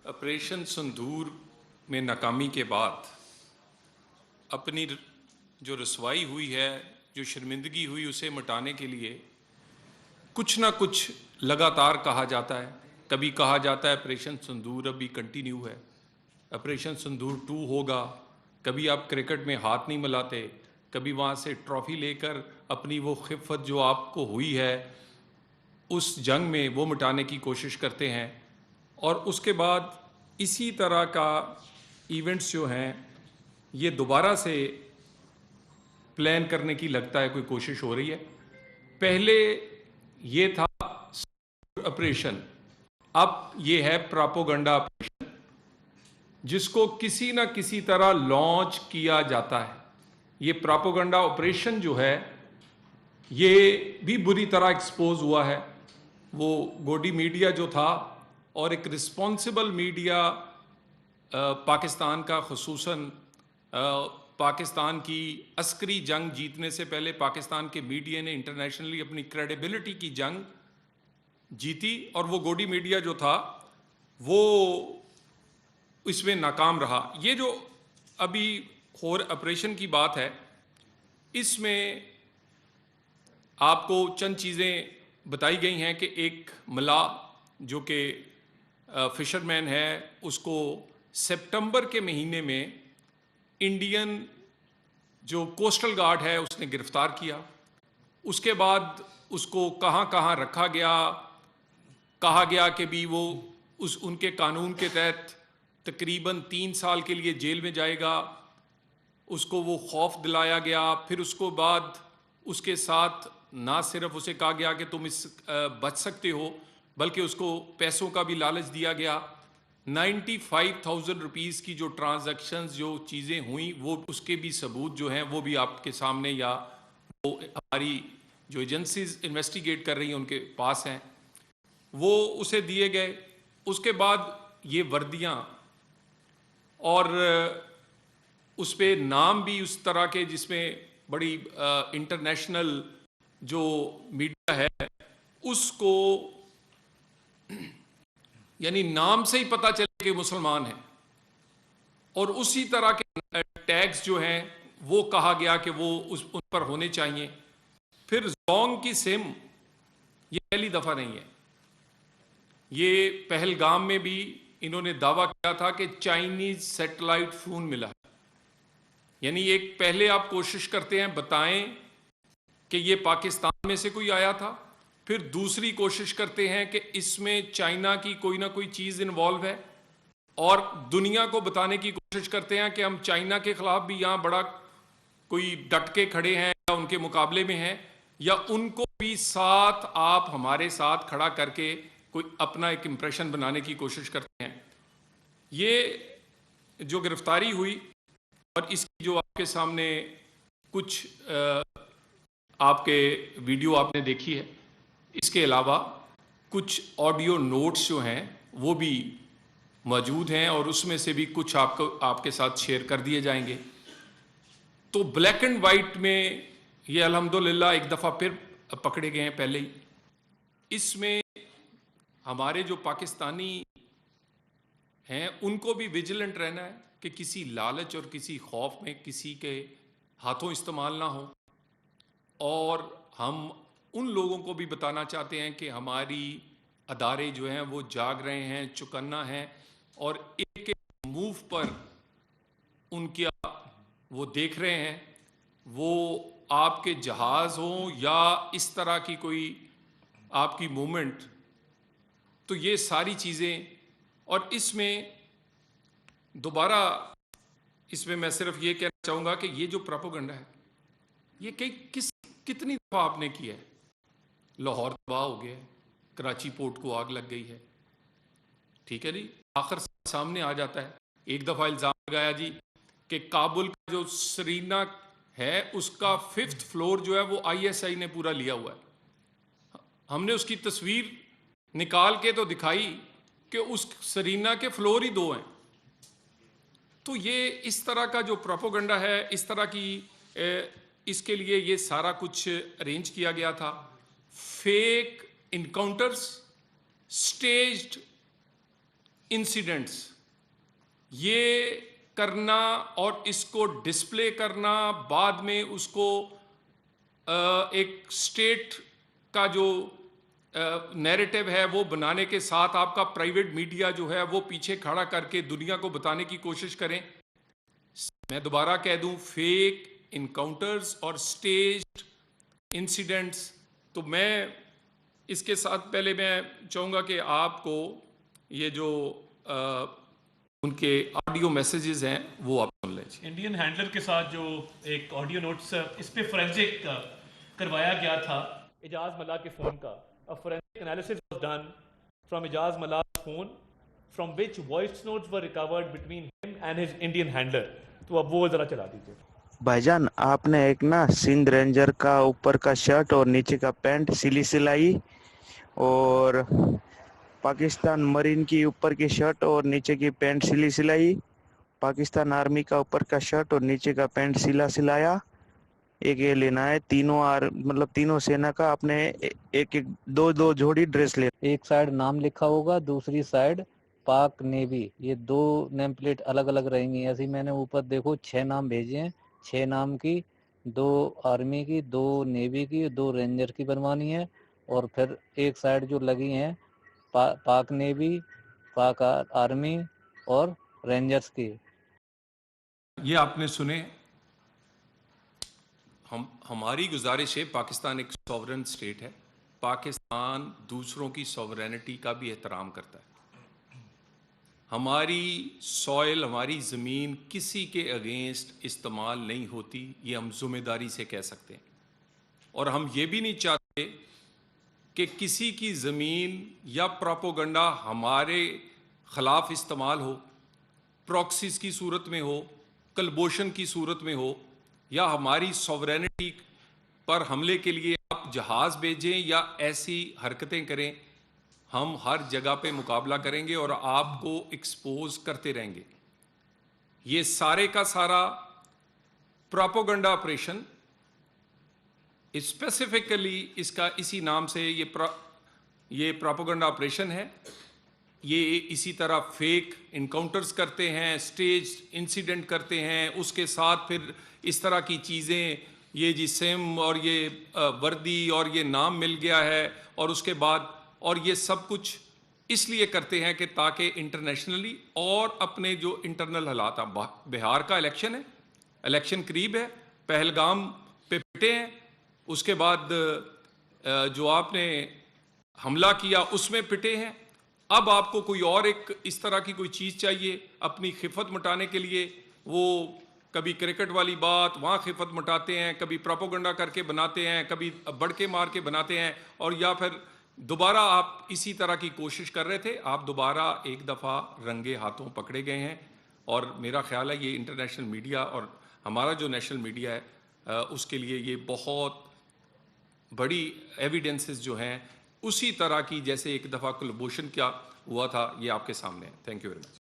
Operation सिंदूर में नाकामी के बाद अपनी जो रसवाई हुई है, जो शर्मिंदगी हुई, उसे मिटाने के लिए कुछ ना कुछ लगातार कहा जाता है। कभी कहा जाता है ऑपरेशन सिंदूर अभी कंटिन्यू है, ऑपरेशन सिंदूर 2 होगा। कभी आप क्रिकेट में हाथ नहीं मिलाते, कभी वहाँ से ट्रॉफी लेकर अपनी वो खिफ़त जो आपको हुई है उस जंग में वो मिटाने की कोशिश करते हैं। और उसके बाद इसी तरह का इवेंट्स जो हैं ये दोबारा से प्लान करने की लगता है कोई कोशिश हो रही है। पहले ये था ऑपरेशन, अब ये है प्रोपेगेंडा ऑपरेशन, जिसको किसी ना किसी तरह लॉन्च किया जाता है। ये प्रोपेगेंडा ऑपरेशन जो है ये भी बुरी तरह एक्सपोज हुआ है। वो गोडी मीडिया जो था और एक रिस्पॉन्सिबल मीडिया पाकिस्तान का, खुसूसन पाकिस्तान की अस्करी जंग जीतने से पहले पाकिस्तान के मीडिया ने इंटरनेशनली अपनी क्रेडिबिलिटी की जंग जीती, और वो गोडी मीडिया जो था वो इसमें नाकाम रहा। ये जो अभी खोर ऑपरेशन की बात है, इसमें आपको चंद चीज़ें बताई गई हैं कि एक मलाह जो कि फिशरमैन है, उसको सितंबर के महीने में इंडियन जो कोस्टल गार्ड है उसने गिरफ्तार किया। उसके बाद उसको कहाँ कहाँ रखा गया, कहा गया कि भी वो उनके कानून के तहत तकरीबन 3 साल के लिए जेल में जाएगा। उसको वो खौफ दिलाया गया। फिर उसको बाद उसके साथ ना सिर्फ उसे कहा गया कि तुम इस बच सकते हो, बल्कि उसको पैसों का भी लालच दिया गया। 95,000 रुपीज़ की जो ट्रांजैक्शंस, जो चीज़ें हुई, वो उसके भी सबूत जो हैं वो भी आपके सामने, या वो हमारी जो एजेंसीज इन्वेस्टिगेट कर रही हैं उनके पास हैं, वो उसे दिए गए। उसके बाद ये वर्दियाँ और उस पर नाम भी उस तरह के जिसमें बड़ी इंटरनेशनल जो मीडिया है उसको यानी नाम से ही पता चले कि मुसलमान हैं, और उसी तरह के टैग्स जो हैं वो कहा गया कि वो उन पर होने चाहिए। फिर जोंग की सिम ये पहली दफ़ा नहीं है, ये पहलगाम में भी इन्होंने दावा किया था कि चाइनीज सैटेलाइट फोन मिला है। यानी एक पहले आप कोशिश करते हैं बताएं कि ये पाकिस्तान में से कोई आया था, फिर दूसरी कोशिश करते हैं कि इसमें चाइना की कोई ना कोई चीज़ इन्वॉल्व है, और दुनिया को बताने की कोशिश करते हैं कि हम चाइना के खिलाफ भी यहाँ बड़ा कोई डट के खड़े हैं या उनके मुकाबले में हैं, या उनको भी साथ आप हमारे साथ खड़ा करके कोई अपना एक इम्प्रेशन बनाने की कोशिश करते हैं। ये जो गिरफ्तारी हुई और इसकी जो आपके सामने कुछ आपके वीडियो आपने देखी है, इसके अलावा कुछ ऑडियो नोट्स जो हैं वो भी मौजूद हैं, और उसमें से भी कुछ आपके साथ शेयर कर दिए जाएंगे। तो ब्लैक एंड वाइट में ये अल्हम्दुलिल्लाह एक दफ़ा फिर पकड़े गए हैं पहले ही। इसमें हमारे जो पाकिस्तानी हैं उनको भी विजिलेंट रहना है कि किसी लालच और किसी खौफ में किसी के हाथों इस्तेमाल ना हो। और हम उन लोगों को भी बताना चाहते हैं कि हमारी अदारे जो हैं वो जाग रहे हैं, चौकन्ना हैं, और एक एक मूव पर उनका वो देख रहे हैं। वो आपके जहाज़ हों या इस तरह की कोई आपकी मूवमेंट, तो ये सारी चीज़ें। और इसमें दोबारा इसमें मैं सिर्फ ये कहना चाहूँगा कि ये जो प्रोपेगेंडा है ये कितनी दफ़ा आपने किया है। लाहौर तबाह हो गया, कराची पोर्ट को आग लग गई है, ठीक है जी, आखिर सामने आ जाता है। एक दफ़ा इल्ज़ाम लगाया जी कि काबुल का जो सरीना है उसका 5th फ्लोर जो है वो ISI ने पूरा लिया हुआ है। हमने उसकी तस्वीर निकाल के तो दिखाई कि उस सरीना के फ्लोर ही 2 हैं। तो ये इस तरह का जो प्रोपेगेंडा है, इस तरह की इसके लिए ये सारा कुछ अरेंज किया गया था। फेक इनकाउंटर्स, स्टेज्ड انسیڈنٹس یہ کرنا اور اس کو ڈسپلے کرنا، بعد میں اس کو ایک اسٹیٹ کا جو نیریٹو ہے وہ بنانے کے ساتھ آپ کا پرائیویٹ میڈیا جو ہے وہ پیچھے کھڑا کر کے دنیا کو بتانے کی کوشش کریں. میں دوبارہ کہہ دوں، فیک انکاؤنٹرز اور اسٹیجڈ انسیڈنٹس. تو میں اس کے ساتھ پہلے میں چاہوں گا کہ آپ کو یہ جو ان کے آڈیو میسیجز ہیں وہ آپ سن لیں. انڈین ہینڈلر کے ساتھ جو ایک آڈیو نوٹس اس پہ فورینزک کروایا گیا تھا اجاز ملا کے فون کا. Forensic analysis was done from Ijaz ملا's phone from which voice notes were recovered between him and his Indian handler. تو اب وہ ذرا چلا دیجیے. بھائی جان آپ نے ایک نا سندھ رینجر کا اوپر کا شرٹ اور نیچے کا پینٹ سلائی، اور پاکستان مرین کی اوپر کی شرٹ اور نیچے کی پینٹ سلائی، پاکستان آرمی کا اوپر کا شرٹ اور نیچے کا پینٹ سلایا. ایک یہ لینا ہے تینوں مطلب تینوں سینا کا. آپ نے ایک دو جوڑی ڈریس لے. ایک سائڈ نام لکھا ہوگا، دوسری سائڈ پاک نیوی. یہ دو نیم پلیٹ الگ الگ رہیں گی. ایسے میں نے اوپر دیکھو 6 نام بھیجے ہیں. 6 نام کی 2 آرمی کی، 2 نیوی کی، 2 رینجر کی بنوانی ہے. اور پھر ایک سائڈ جو لگی ہیں پاک نیوی، پاک آرمی اور رینجرز کی. یہ آپ نے سنے. ہماری گزارش ہے، پاکستان ایک سوورن اسٹیٹ ہے. پاکستان دوسروں کی سوورینٹی کا بھی احترام کرتا ہے. ہماری سوئل، ہماری زمین کسی کے اگینسٹ استعمال نہیں ہوتی، یہ ہم ذمہ داری سے کہہ سکتے ہیں. اور ہم یہ بھی نہیں چاہتے کہ کسی کی زمین یا پروپیگنڈا ہمارے خلاف استعمال ہو، پراکسیز کی صورت میں ہو، کلبوشن کی صورت میں ہو، یا ہماری سوورینٹی پر حملے کے لیے آپ جہاز بھیجیں یا ایسی حرکتیں کریں. ہم ہر جگہ پہ مقابلہ کریں گے اور آپ کو ایکسپوز کرتے رہیں گے. یہ سارے کا سارا پروپیگنڈا آپریشن، اسپیسیفکلی اس کا اسی نام سے یہ پروپیگنڈا آپریشن ہے. یہ اسی طرح فیک انکاؤنٹرز کرتے ہیں، اسٹیج انسیڈنٹ کرتے ہیں، اس کے ساتھ پھر اس طرح کی چیزیں، یہ جی سیم اور یہ وردی اور یہ نام مل گیا ہے، اور اس کے بعد اور یہ سب کچھ اس لیے کرتے ہیں کہ تاکہ انٹرنیشنلی اور اپنے جو انٹرنل حالات ہیں. بہار کا الیکشن ہے، الیکشن قریب ہے، پہلگام پہ پٹے ہیں، اس کے بعد جو آپ نے حملہ کیا اس میں پٹے ہیں. اب آپ کو کوئی اور ایک اس طرح کی کوئی چیز چاہیے اپنی خفت مٹانے کے لیے. وہ کبھی کرکٹ والی بات وہاں خفت مٹاتے ہیں، کبھی پروپیگنڈا کر کے بناتے ہیں، کبھی بڑھ کے مار کے بناتے ہیں، اور یا پھر دوبارہ آپ اسی طرح کی کوشش کر رہے تھے. آپ دوبارہ ایک دفعہ رنگے ہاتھوں پکڑے گئے ہیں. اور میرا خیال ہے یہ انٹرنیشنل میڈیا اور ہمارا جو نیشنل میڈیا ہے اس کے لیے یہ بہت بڑی ایویڈنسز جو ہیں اسی طرح کی جیسے ایک دفعہ کلبوشن کیا ہوا تھا، یہ آپ کے سامنے ہے. Thank you very much.